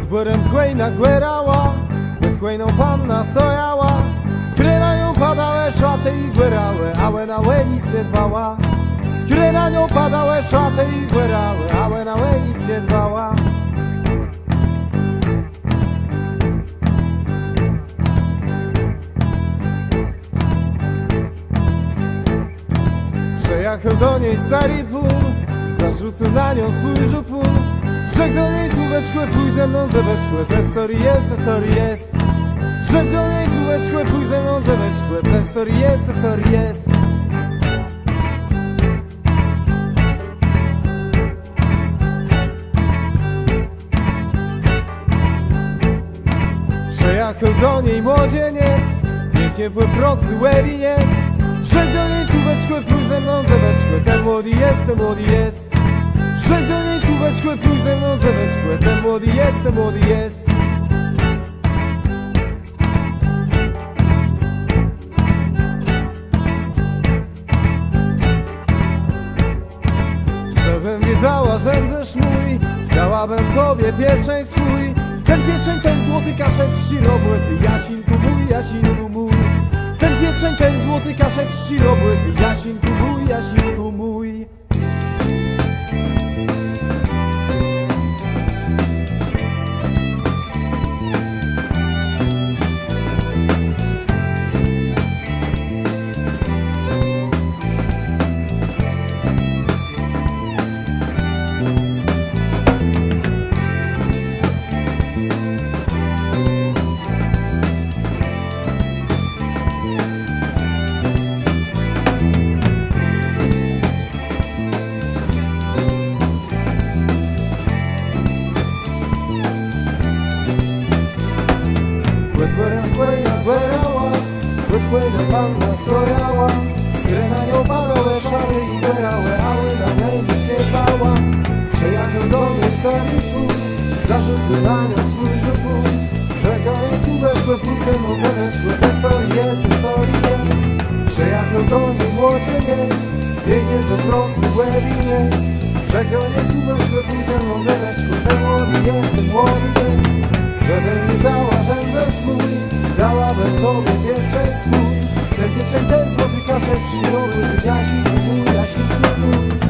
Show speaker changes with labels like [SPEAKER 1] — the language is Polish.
[SPEAKER 1] Pod górem hojna głerała, pod hojną panna stojała. Skry na nią padały szaty i głerały, ale na łe nic nie dbała. Skry na nią padały szaty i głerały, ale na łe nic nie dbała. Przejechał do niej stary pól, zarzucił na nią swój żupun. Rzekł do niej słóweczko, pójdź ze mną zeweczko, te story jest, te story jest. Rzekł do niej słóweczko, pójdź ze mną zeweczko, te story jest, te story jest. Przejechał do niej młodzieniec, pięknie był prosty łewiniec. Rzekł do niej słóweczko, pójdź ze mną zeweczko, ten młody jest, ten młody jest. Rzekł do niej słóweczko, pójdź ze mną zeweczko, ten młody jest, ten młody jest. Żebym wiedziała, żemżesz mój, dałabym tobie pieczeń swój. Ten pieczeń, ten złoty kaszel wścirobły, Jasinku mój, Jasinku mój. Ten pieczeń, ten złoty kaszel wścirobły, Jasinku mój, Jasinku mój. Pod górem hojna głerała, pod hojną panna stojała. Skry na nią padały szary i głerały, ale na niej nic nie dbała. Przejechał do niej stary pól, zarzucił na nią swój żupun. Rzekł do niej słóweczko, pójdź ze mną zeweczko, te story jest, te story jest. Przejechał do niej młodzieniec, biegnie po prosty łewiniec. Rzekł do niej słóweczko, pójdź ze mną zeweczko, ten młody jest, ten młody jest. Żebym wiedziała, żemżesz mój, dałabym tobie pieczeń swój. Ten pieczeń, ten złoty kaszel wścirowy, Jasinku mój, Jasinku mój.